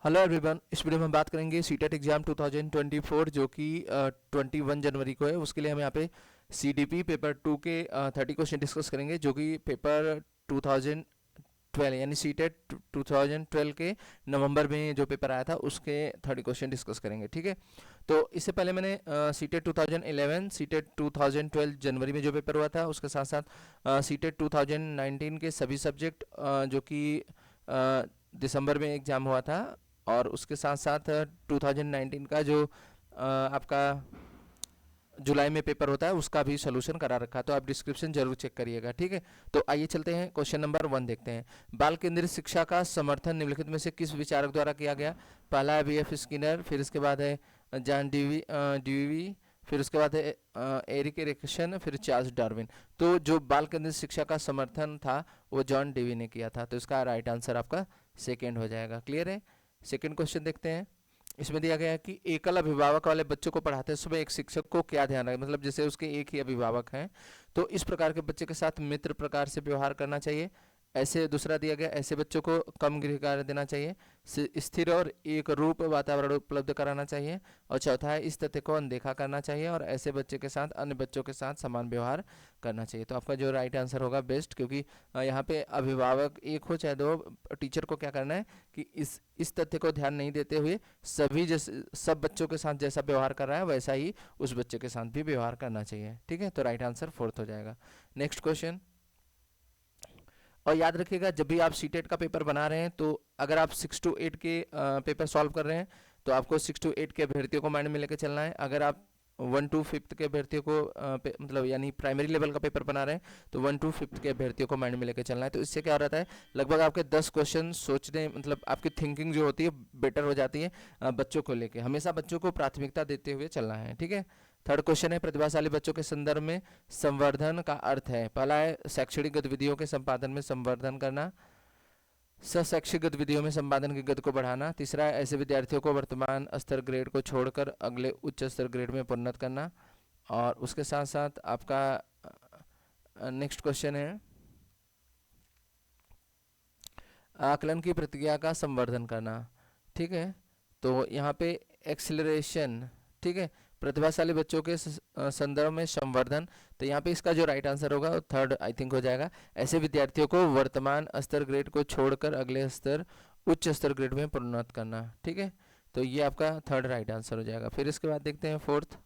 Hello everyone, इस video में हम बात करेंगे सीटेट एग्जाम 2024 जो कि 21 जनवरी को है। उसके लिए हम यहाँ पे सीडीपी पेपर 2 के 30 क्वेश्चन डिस्कस करेंगे, जो कि पेपर 2012 यानी सीटेट 2012 के नवंबर में जो पेपर आया था उसके 30 क्वेश्चन डिस्कस करेंगे। ठीक है, तो इससे पहले मैंने सीटेट 2011, सीटेट 2012 जनवरी में जो पेपर हुआ था, उसके साथ साथ सीटेट 2019 के सभी सब्जेक्ट जो कि दिसंबर में एग्ज़ाम हुआ था, और उसके साथ साथ 2019 का जो आपका जुलाई में पेपर होता है उसका भी सोल्यूशन करा रखा है, तो आप डिस्क्रिप्शन जरूर चेक करिएगा। ठीक है, तो आइए चलते हैं क्वेश्चन नंबर 1 देखते हैं। बाल केंद्रित शिक्षा का समर्थन निम्नलिखित में से किस विचारक द्वारा किया गया? पहला है बी एफ स्किनर, फिर इसके बाद है जॉन ड्यूवी, फिर उसके बाद है एरिक एरिक्सन, फिर चार्ल्स डार्विन। तो जो बाल केंद्रित शिक्षा का समर्थन था वो जॉन डेवी ने किया था, तो इसका राइट आंसर आपका सेकेंड हो जाएगा। क्लियर है? सेकेंड क्वेश्चन देखते हैं। इसमें दिया गया है कि एकल अभिभावक वाले बच्चों को पढ़ाते समय एक शिक्षक को क्या ध्यान रखें, मतलब जैसे उसके एक ही अभिभावक हैं तो इस प्रकार के बच्चे के साथ मित्र प्रकार से व्यवहार करना चाहिए। ऐसे दूसरा दिया गया, ऐसे बच्चों को कम गृह कार्य देना चाहिए, स्थिर और एक रूप वातावरण उपलब्ध कराना चाहिए, और चौथा है इस तथ्य को अनदेखा करना चाहिए और ऐसे बच्चे के साथ अन्य बच्चों के साथ समान व्यवहार करना चाहिए। तो आपका जो राइट आंसर होगा बेस्ट, क्योंकि यहाँ पे अभिभावक एक हो चाहे दो, टीचर को क्या करना है कि इस तथ्य को ध्यान नहीं देते हुए सभी जैसे सब बच्चों के साथ जैसा व्यवहार कर रहा है वैसा ही उस बच्चे के साथ भी व्यवहार करना चाहिए। ठीक है, तो राइट आंसर फोर्थ हो जाएगा। नेक्स्ट क्वेश्चन, और याद रखिएगा जब भी आप सीटेट का पेपर बना रहे हैं तो अगर आप 6 to 8 के पेपर सॉल्व कर रहे हैं तो आपको 6 to 8 के अभ्यर्थियों को माइंड में लेकर चलना है। अगर आप 1 to 5 के अभ्यर्थियों को मतलब यानी प्राइमरी लेवल का पेपर बना रहे हैं तो 1 to 5 के अभ्यर्थियों को माइंड में लेकर चलना है। तो इससे क्या हो रहता है, लगभग आपके 10 क्वेश्चन सोचने, मतलब आपकी थिंकिंग जो होती है बेटर हो जाती है बच्चों को लेके। हमेशा बच्चों को प्राथमिकता देते हुए चलना है। ठीक है, थर्ड क्वेश्चन है प्रतिभाशाली बच्चों के संदर्भ में संवर्धन का अर्थ है। पहला है शैक्षणिक गतिविधियों के संपादन में संवर्धन करना, शैक्षिक गतिविधियों में संपादन की गति को बढ़ाना, तीसरा है ऐसे विद्यार्थियों को वर्तमान स्तर ग्रेड को छोड़कर अगले उच्च स्तर ग्रेड में प्रोन्नत करना, और उसके साथ साथ आपका नेक्स्ट क्वेश्चन है आकलन की प्रक्रिया का संवर्धन करना। ठीक है, तो यहाँ पे एक्सिलरेशन, ठीक है, प्रतिभाशाली बच्चों के संदर्भ में संवर्धन, तो यहाँ पे इसका जो राइट आंसर होगा वो थर्ड आई थिंक हो जाएगा, ऐसे विद्यार्थियों को वर्तमान स्तर ग्रेड को छोड़कर अगले स्तर उच्च स्तर ग्रेड में प्रोन्नत करना। ठीक है, तो ये आपका थर्ड राइट आंसर हो जाएगा। फिर इसके बाद देखते हैं फोर्थ,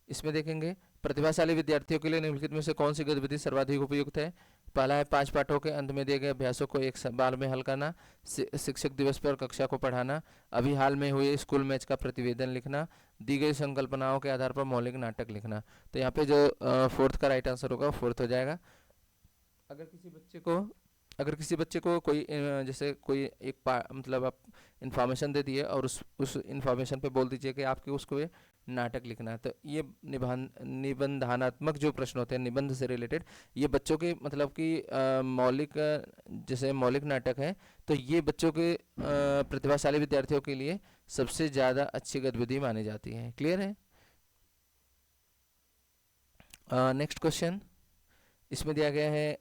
इसमें देखेंगे प्रतिभाशाली विद्यार्थियों के लिए निम्नलिखित में से कौन सी गतिविधि सर्वाधिक उपयुक्त है। पहला है 5 पाठों के अंत में दिए गए अभ्यासों को एक बार में हल करना, शिक्षक दिवस पर कक्षा को पढ़ाना, अभी हाल में हुए स्कूल मैच का प्रतिवेदन लिखना, दी गई संकल्पनाओं के आधार पर मौलिक नाटक लिखना। तो यहाँ पे जो फोर्थ का राइट आंसर होगा फोर्थ हो जाएगा। अगर किसी बच्चे को अगर किसी बच्चे को कोई जैसे कोई एक मतलब आप इन्फॉर्मेशन दे दिए और उस इन्फॉर्मेशन पे बोल दीजिए कि आपके उसको ये नाटक लिखना है, तो ये निबंधात्मक जो प्रश्न होते हैं निबंध से रिलेटेड, ये बच्चों के मतलब कि मौलिक जैसे मौलिक नाटक है, तो ये बच्चों के प्रतिभाशाली विद्यार्थियों के लिए सबसे ज़्यादा अच्छी गतिविधि मानी जाती है। क्लियर है? नेक्स्ट क्वेश्चन, इसमें दिया गया है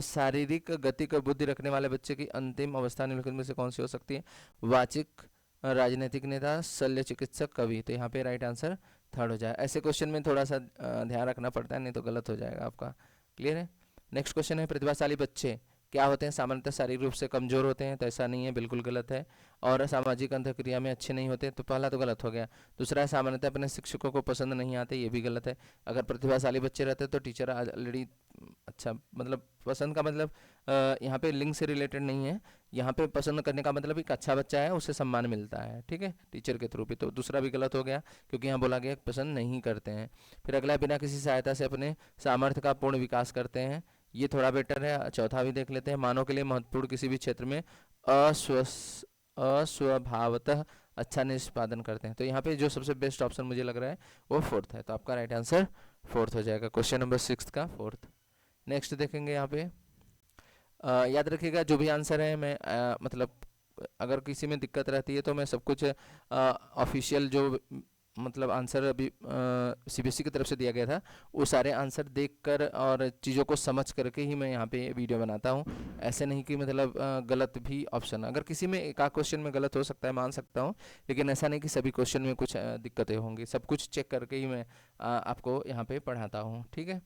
शारीरिक गति का बुद्धि रखने वाले बच्चे की अंतिम अवस्था निम्नलिखित में से कौन सी हो सकती है? वाचिक, राजनीतिक नेता, शल्य चिकित्सक, कवि। तो यहाँ पे राइट आंसर थर्ड हो जाए। ऐसे क्वेश्चन में थोड़ा सा ध्यान रखना पड़ता है, नहीं तो गलत हो जाएगा आपका। क्लियर है? नेक्स्ट क्वेश्चन है प्रतिभाशाली बच्चे क्या होते हैं? सामान्यतः शारीरिक रूप से कमजोर होते हैं, तो ऐसा नहीं है, बिल्कुल गलत है। और सामाजिक अंतःक्रिया में अच्छे नहीं होते, तो पहला तो गलत हो गया। दूसरा है सामान्यतः अपने शिक्षकों को पसंद नहीं आते, ये भी गलत है। अगर प्रतिभाशाली बच्चे रहते तो टीचर ऑलरेडी अच्छा, मतलब पसंद का मतलब यहाँ पे लिंग से रिलेटेड नहीं है, यहाँ पे पसंद करने का मतलब एक अच्छा बच्चा है उसे सम्मान मिलता है। ठीक है, टीचर के थ्रू भी। तो दूसरा भी गलत हो गया क्योंकि यहाँ बोला गया पसंद नहीं करते हैं। फिर अगला, बिना किसी सहायता से अपने सामर्थ्य का पूर्ण विकास करते हैं, ये थोड़ा बेटर है। चौथा भी देख लेते हैं, मानव के लिए महत्वपूर्ण किसी भी क्षेत्र में अस्वभावतः अच्छा निष्पादन करते हैं। तो यहाँ पे जो सबसे बेस्ट ऑप्शन मुझे लग रहा है वो फोर्थ है, तो आपका राइट आंसर फोर्थ हो जाएगा, क्वेश्चन नंबर 6 का फोर्थ। नेक्स्ट देखेंगे यहाँ पे याद रखिएगा जो भी आंसर है मैं मतलब अगर किसी में दिक्कत रहती है तो मैं सब कुछ ऑफिशियल जो मतलब आंसर अभी सीबीएसई की तरफ से दिया गया था, वो सारे आंसर देखकर और चीज़ों को समझ करके ही मैं यहाँ पे वीडियो बनाता हूँ। ऐसे नहीं कि मतलब गलत भी ऑप्शन, अगर किसी में एक आध क्वेश्चन में गलत हो सकता है मान सकता हूँ, लेकिन ऐसा नहीं कि सभी क्वेश्चन में कुछ दिक्कतें होंगी। सब कुछ चेक करके ही मैं आपको यहाँ पे पढ़ाता हूँ, ठीक है।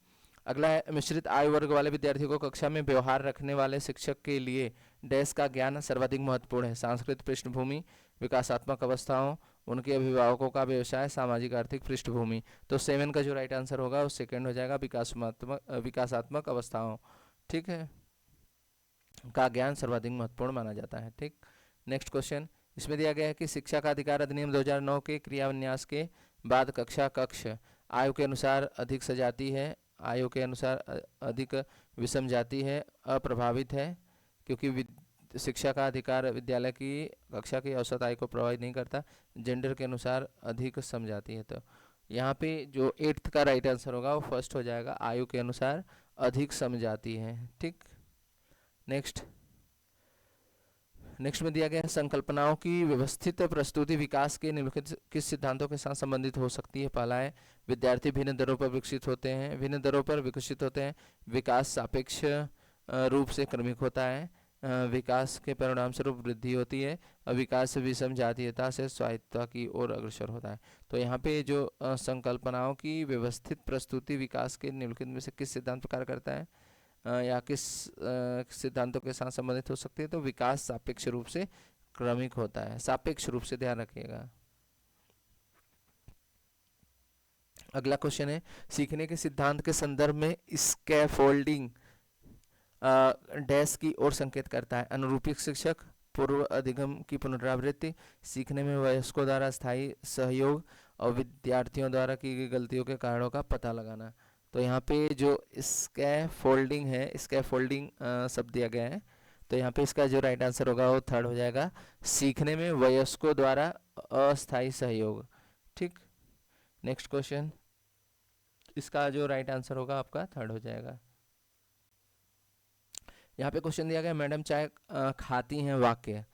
अगला है, मिश्रित आयु वर्ग वाले विद्यार्थियों को कक्षा में व्यवहार रखने वाले शिक्षक के लिए डैश का ज्ञान सर्वाधिक महत्वपूर्ण है। सांस्कृतिक पृष्ठभूमि, विकासात्मक अवस्थाओं, उनके अभिभावकों का व्यवसाय, सामाजिक आर्थिक पृष्ठभूमि। तो 7 का जो राइट आंसर होगा वो सेकंड हो जाएगा, विकासात्मक अवस्थाओं, ठीक है, का ज्ञान सर्वाधिक महत्वपूर्ण माना जाता है, ठीक। नेक्स्ट क्वेश्चन, इसमें दिया गया है कि शिक्षा का अधिकार अधिनियम 2009 के क्रियाविन्यास के बाद कक्षा कक्ष आयु के अनुसार अधिक सजाती है, आयु के अनुसार अधिक विषम जाती है, अप्रभावित है, क्योंकि शिक्षा का अधिकार विद्यालय की कक्षा की औसत आयु को प्रभावित नहीं करता, जेंडर के अनुसार अधिक समझाती है। तो यहाँ पे जो 8th का राइट आंसर होगा वो फर्स्ट हो जाएगा, आयु के अनुसार अधिक समझाती है, ठीक। नेक्स्ट नेक्स्ट में दिया गया है, संकल्पनाओं की व्यवस्थित प्रस्तुति विकास के निम्नलिखित किस सिद्धांतों के साथ संबंधित हो सकती है। पहला है, विद्यार्थी भिन्न दरों पर विकसित होते हैं, भिन्न दरों पर विकसित होते हैं, विकास सापेक्ष रूप से क्रमिक होता है, विकास के परिणाम स्वरूप वृद्धि होती है, और विकास विषम जातीयता से स्वायत्तता की ओर अग्रसर होता है। तो यहाँ पे जो संकल्पनाओं की व्यवस्थित प्रस्तुति विकास के निम्नलिखित में से किस सिद्धांत पर कार्य करता है, या किस सिद्धांतों के साथ संबंधित हो सकती है, तो विकास सापेक्ष रूप से क्रमिक होता है, सापेक्ष रूप से, ध्यान रखिएगा। अगला क्वेश्चन है, सीखने के सिद्धांत के संदर्भ में स्कैफोल्डिंग डैश की ओर संकेत करता है। अनुरूपी शिक्षक, पूर्व अधिगम की पुनरावृत्ति, सीखने में वयस्कों द्वारा स्थायी सहयोग, और विद्यार्थियों द्वारा की गई गलतियों के कारणों का पता लगाना। तो यहाँ पे जो स्कैफोल्डिंग है, स्कैफोल्डिंग शब्द दिया गया है, तो यहाँ पे इसका जो राइट आंसर होगा वो थर्ड हो जाएगा, सीखने में वयस्कों द्वारा अस्थायी सहयोग, ठीक। नेक्स्ट क्वेश्चन, इसका जो राइट आंसर होगा आपका थर्ड हो जाएगा। यहाँ पे क्वेश्चन दिया गया, मैडम चाय खाती हैं, वाक्य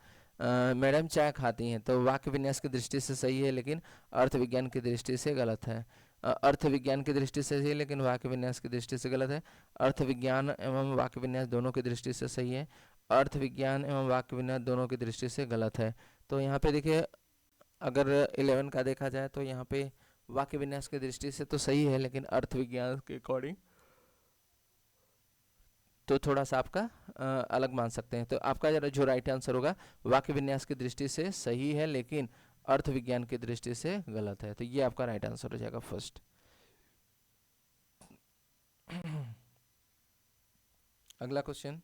मैडम चाय खाती हैं, तो वाक्य विन्यास की दृष्टि से सही है लेकिन अर्थ विज्ञान की दृष्टि से गलत है। अर्थ विज्ञान की दृष्टि से सही है लेकिन वाक्य विन्यास की दृष्टि से गलत है। अर्थ विज्ञान एवं वाक्य विन्यास दोनों की दृष्टि से सही है, अर्थ विज्ञान एवं वाक्य विन्यास दोनों की दृष्टि से गलत है। तो यहाँ पे देखिए, अगर 11 का देखा जाए तो यहाँ पे वाक्य विन्यास की दृष्टि से तो सही है, लेकिन अर्थ विज्ञान के अकॉर्डिंग तो थोड़ा सा आपका अलग मान सकते हैं। तो आपका जो राइट आंसर होगा, वाक्य विन्यास की दृष्टि से सही है लेकिन अर्थ विज्ञान की दृष्टि से गलत है। तो ये आपका राइट आंसर हो जाएगा फर्स्ट। अगला क्वेश्चन,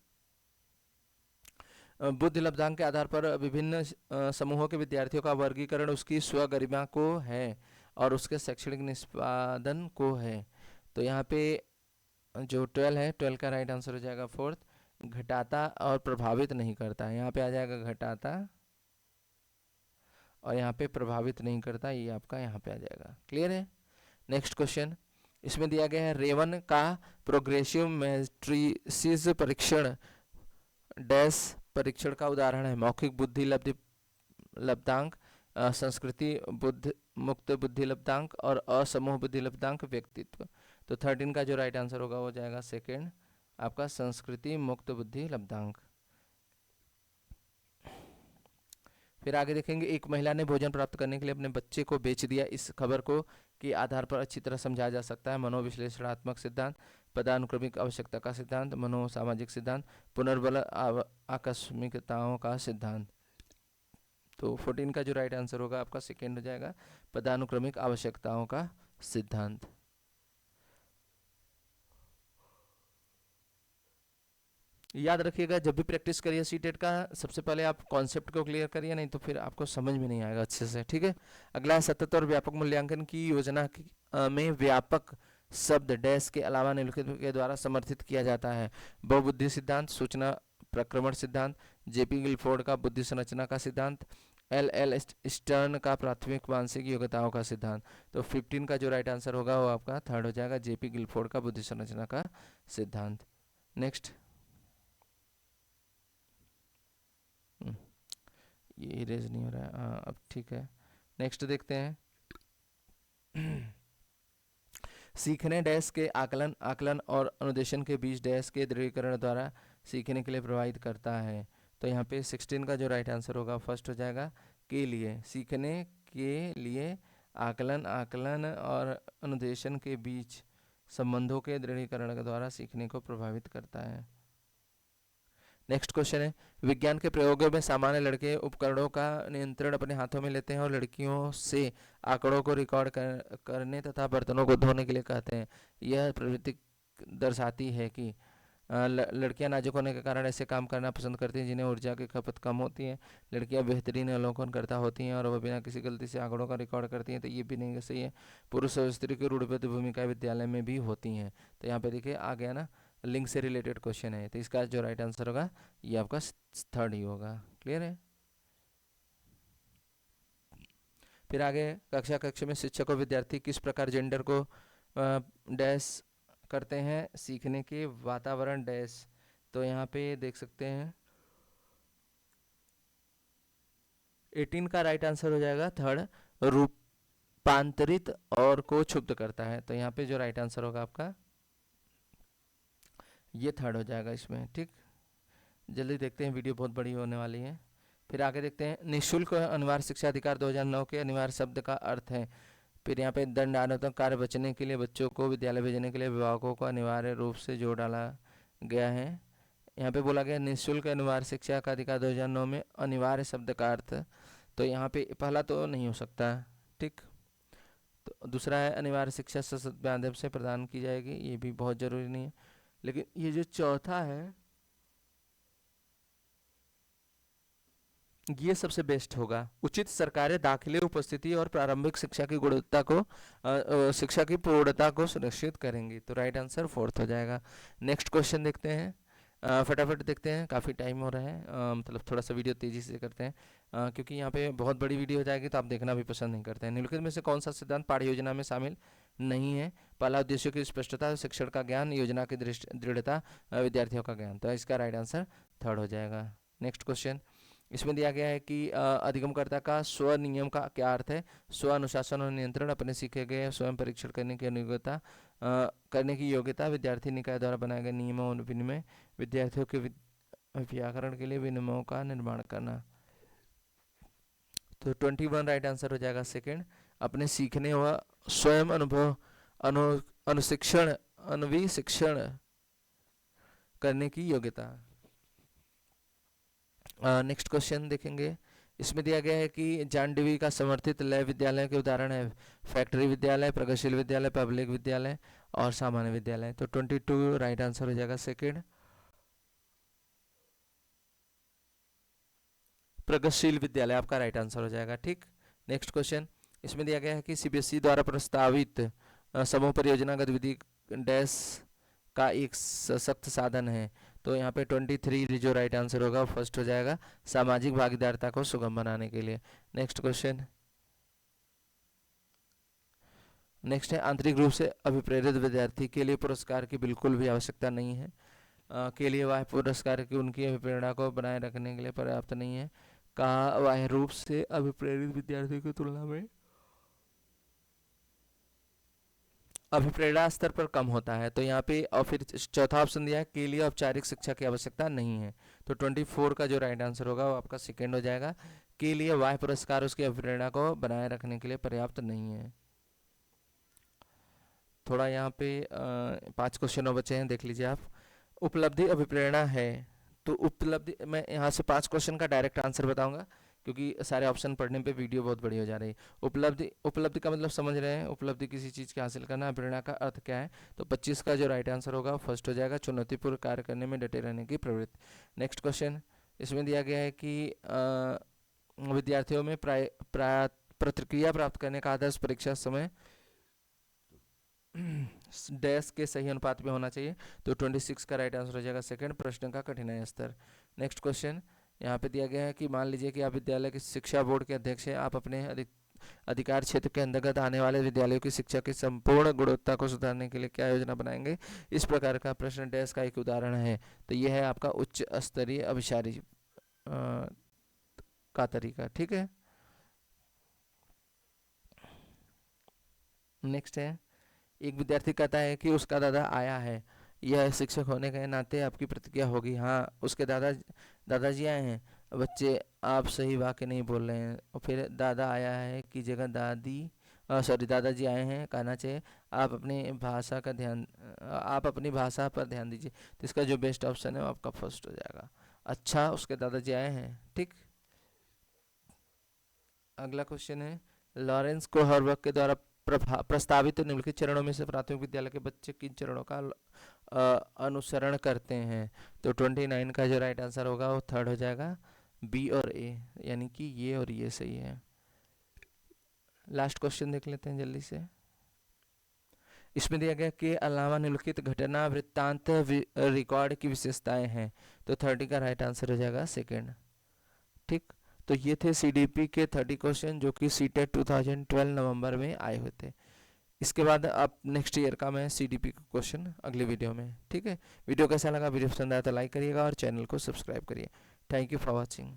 बुद्धि लब्धांक के आधार पर विभिन्न समूहों के विद्यार्थियों का वर्गीकरण उसकी स्वगरिमा को है और उसके शैक्षणिक निष्पादन को है। तो यहाँ पे जो 12 है, 12 का राइट आंसर हो जाएगा फोर्थ, घटाता और प्रभावित नहीं करता। यहाँ पे आ जाएगा घटाता और यहाँ पे प्रभावित नहीं करता, ये आपका यहाँ पे आ जाएगा। क्लियर है। नेक्स्ट क्वेश्चन, इसमें दिया गया है, रेवन का प्रोग्रेसिव मैट्रिसेस परीक्षण डैश परीक्षण का उदाहरण है। मौखिक बुद्धि लब्धांक, संस्कृति बुद्धि मुक्त बुद्धि लब्धांक, और असमूह बुद्धि लब्धांक, व्यक्तित्व। तो 13 का जो राइट आंसर होगा वो जाएगा सेकेंड, आपका संस्कृति मुक्त बुद्धि लब्धांक। फिर आगे देखेंगे, एक महिला ने भोजन प्राप्त करने के लिए अपने बच्चे को बेच दिया। इस खबर को के आधार पर अच्छी तरह समझा जा सकता है। मनोविश्लेषणात्मक सिद्धांत, पदानुक्रमिक आवश्यकता का सिद्धांत, मनोसामाजिक सिद्धांत, पुनर्बल आकस्मिकताओं का सिद्धांत। तो 14 का जो राइट आंसर होगा आपका सेकेंड हो जाएगा, पदानुक्रमिक आवश्यकताओं का सिद्धांत। याद रखिएगा, जब भी प्रैक्टिस करिए सीटेट का, सबसे पहले आप कॉन्सेप्ट को क्लियर करिए, नहीं तो फिर आपको समझ में नहीं आएगा अच्छे से, ठीक है। अगला है, सतत और व्यापक मूल्यांकन की योजना में व्यापक शब्द डैश के अलावा निम्नलिखित के द्वारा समर्थित किया जाता है। बहुबुद्धि सिद्धांत, सूचना प्रक्रमण सिद्धांत, जेपी गिलफोर्ड का बुद्धि संरचना का सिद्धांत, एल स्टर्न का प्राथमिक मानसिक योग्यताओं का सिद्धांत। तो 15 का जो राइट आंसर होगा वो आपका थर्ड हो जाएगा, जेपी गिलफोर्ड का बुद्धि संरचना का सिद्धांत। नेक्स्ट, ये इरेज नहीं हो रहा है, अब ठीक है। नेक्स्ट देखते हैं, सीखने डैश के आकलन आकलन और अनुदेशन के बीच डैश के दृढ़ीकरण द्वारा सीखने के लिए प्रभावित करता है। तो यहाँ पे 16 का जो राइट आंसर होगा फर्स्ट हो जाएगा, के लिए। सीखने के लिए आकलन आकलन और अनुदेशन के बीच संबंधों के दृढ़ीकरण के द्वारा सीखने को प्रभावित करता है। नेक्स्ट क्वेश्चन है, विज्ञान के प्रयोगों में सामान्य लड़के उपकरणों का नियंत्रण अपने हाथों में लेते हैं और लड़कियों से आंकड़ों को रिकॉर्ड करने तथा बर्तनों को धोने के लिए कहते हैं। यह प्रवृत्ति दर्शाती है कि लड़कियां नाजुक होने के कारण ऐसे काम करना पसंद करती हैं जिन्हें ऊर्जा की खपत कम होती है। लड़कियां बेहतरीन अवलोकन करता होती हैं और वह बिना किसी गलती से आंकड़ों का रिकॉर्ड करती हैं। तो ये भी नहीं सही है। पुरुष और स्त्री की रूढ़िबद्ध भूमिका विद्यालय में भी होती हैं। तो यहाँ पे देखिए आ गया ना, लिंग से रिलेटेड क्वेश्चन है। तो इसका जो राइट आंसर होगा ये आपका थर्ड ही होगा। क्लियर है। फिर आगे, कक्षा में शिक्षक और विद्यार्थी किस प्रकार जेंडर को डैश करते हैं सीखने के वातावरण डैश। तो यहाँ पे देख सकते हैं 18 का राइट आंसर हो जाएगा थर्ड, रूपांतरित और को क्षुब्ध करता है। तो यहाँ पे जो राइट आंसर होगा आपका ये थर्ड हो जाएगा इसमें। ठीक, जल्दी देखते हैं, वीडियो बहुत बड़ी होने वाली है। फिर आगे देखते हैं, निःशुल्क अनिवार्य शिक्षा अधिकार 2009 के अनिवार्य शब्द का अर्थ है। फिर यहाँ पे दंडात्मक कार्य बचने के लिए बच्चों को विद्यालय भेजने के लिए अभिभावकों को अनिवार्य रूप से जोड़ डाला गया है। यहाँ पे बोला गया निःशुल्क अनिवार्य शिक्षा का अधिकार 2009 में अनिवार्य शब्द का अर्थ। तो यहाँ पे पहला तो नहीं हो सकता। ठीक, तो दूसरा है अनिवार्य शिक्षा सशक्त माध्यम से प्रदान की जाएगी, ये भी बहुत जरूरी नहीं है। लेकिन ये जो चौथा है ये सबसे बेस्ट होगा। उचित सरकारें दाखिले उपस्थिति और प्रारंभिक शिक्षा की गुणवत्ता को शिक्षा की पूर्णता को सुनिश्चित करेंगी। तो राइट आंसर फोर्थ हो जाएगा। नेक्स्ट क्वेश्चन देखते हैं, फटाफट देखते हैं, काफ़ी टाइम हो रहा है, मतलब थोड़ा सा वीडियो तेज़ी से करते हैं क्योंकि यहाँ पे बहुत बड़ी वीडियो हो जाएगी तो आप देखना भी पसंद नहीं करते हैं। निम्नलिखित में से कौन सा सिद्धांत पाठ्य योजना में शामिल नहीं है। पहला, उद्देश्यों की स्पष्टता, शिक्षण का ज्ञान, योजना की दृढ़ता, विद्यार्थियों का ज्ञान। तो इसका राइट आंसर थर्ड हो जाएगा। नेक्स्ट क्वेश्चन, इसमें दिया गया है कि अधिगमकर्ता का स्वनियम का क्या अर्थ है। स्व अनुशासन और नियंत्रण, अपने सीखे गए स्वयं परीक्षण करने की अनुयोग्यता, करने की योग्यता, विद्यार्थी निकाय द्वारा बनाए गए नियमों और विनिमय, विद्यार्थियों के व्याकरण के लिए विनियमों का निर्माण करना। तो 21 राइट आंसर हो जाएगा सेकंड, अपने सीखने व स्वयं अनुभव अनुशिक्षण अनुविशिक्षण करने की योग्यता। नेक्स्ट क्वेश्चन देखेंगे, इसमें दिया गया है कि जॉन डीवी का समर्थित लय विद्यालय के उदाहरण है फैक्ट्री विद्यालय, प्रगतिशील विद्यालय, पब्लिक विद्यालय और सामान्य विद्यालय। तो 22 राइट आंसर हो जाएगा सेकंड, प्रगतिशील विद्यालय आपका राइट आंसर हो जाएगा। ठीक, नेक्स्ट क्वेश्चन, इसमें दिया गया है कि सीबीएसई द्वारा प्रस्तावित समूह परियोजना गतिविधि डैश का एक सशक्त साधन है। तो यहाँ पे 23 जो राइट आंसर होगा फर्स्ट हो जाएगा, सामाजिक भागीदारिता को सुगम बनाने के लिए। नेक्स्ट क्वेश्चन, नेक्स्ट है, आंतरिक रूप से अभिप्रेरित विद्यार्थी के लिए पुरस्कार की बिल्कुल भी आवश्यकता नहीं है। के लिए वह पुरस्कार की उनकी अभिप्रेरणा को बनाए रखने के लिए पर्याप्त नहीं है। कहा बाह्य रूप से अभिप्रेरित विद्यार्थी की तुलना में अभिप्रेरणा स्तर पर कम होता है। तो यहाँ पे और फिर चौथा ऑप्शन दिया है, के लिए औपचारिक शिक्षा की आवश्यकता नहीं है। तो 24 का जो राइट आंसर होगा वो आपका सेकेंड हो जाएगा, के लिए बाह्य पुरस्कार उसकी अभिप्रेरणा को बनाए रखने के लिए पर्याप्त नहीं है। थोड़ा यहाँ पे 5 क्वेश्चन और बचे हैं, देख लीजिए आप। उपलब्धि अभिप्रेरणा है, तो उपलब्धि, मैं यहाँ से 5 क्वेश्चन का डायरेक्ट आंसर बताऊंगा क्योंकि सारे ऑप्शन पढ़ने पे वीडियो बहुत बड़ी हो जा रही है। उपलब्धि, उपलब्धि का मतलब समझ रहे हैं, उपलब्धि किसी चीज़ के हासिल करना। प्रेरणा का अर्थ क्या है। तो 25 का जो राइट आंसर होगा फर्स्ट हो जाएगा, चुनौतीपूर्ण कार्य करने में डटे रहने की प्रवृत्ति। नेक्स्ट क्वेश्चन, इसमें दिया गया है कि विद्यार्थियों में प्रतिक्रिया प्राप्त करने का आदर्श परीक्षा समय डैश के सही अनुपात में होना चाहिए। तो 26 का राइट आंसर हो जाएगा सेकंड, प्रश्न का कठिनाई स्तर। नेक्स्ट क्वेश्चन, यहाँ पे दिया गया है कि मान लीजिए कि आप विद्यालय के शिक्षा बोर्ड के अध्यक्ष हैं, आप अपने अधिकार क्षेत्र के अंतर्गत आने वाले विद्यालयों की शिक्षा की संपूर्ण गुणवत्ता को सुधारने के लिए क्या योजना बनाएंगे। इस प्रकार का प्रश्न डैश का एक उदाहरण है। तो यह है आपका उच्च स्तरीय अभिसारी का तरीका। ठीक है, नेक्स्ट है, एक विद्यार्थी कहता है कि उसका दादा आया है, यह शिक्षक होने के नाते आपकी प्रतिक्रिया होगी। हाँ, उसके दादाजी आए हैं। बच्चे, आप सही वाक्य नहीं बोल रहे हैं। और फिर दादा आया है की जगह दादाजी आए हैं कहना चाहिए। आप अपनी भाषा पर ध्यान दीजिए। तो इसका जो बेस्ट ऑप्शन है वो आपका फर्स्ट हो जाएगा। अच्छा, उसके दादाजी आए हैं। ठीक। अगला क्वेश्चन है, लॉरेंस को हर वर्ग के द्वारा प्रस्तावित निम्नलिखित चरणों में से प्राथमिक विद्यालय के बच्चे किन चरणों का अनुसरण करते हैं। तो 29 का जो राइट आंसर होगा वो थर्ड हो जाएगा, बी और ए, यानी कि ये और ये सही है। लास्ट क्वेश्चन देख लेते हैं जल्दी से। इसमें दिया गया कि अलावा निम्नलिखित घटना वृत्तांत रिकॉर्ड की विशेषताएं हैं। तो 30 का राइट आंसर हो जाएगा सेकेंड। ठीक। तो ये थे सीडीपी के 30 क्वेश्चन जो कि सीटेट 2012 नवंबर में आए हुए थे। इसके बाद अब नेक्स्ट ईयर का मैं सीडीपी का क्वेश्चन अगले वीडियो में। ठीक है। वीडियो कैसा लगा, वीडियो पसंद आया तो लाइक करिएगा और चैनल को सब्सक्राइब करिए। Thank you for watching.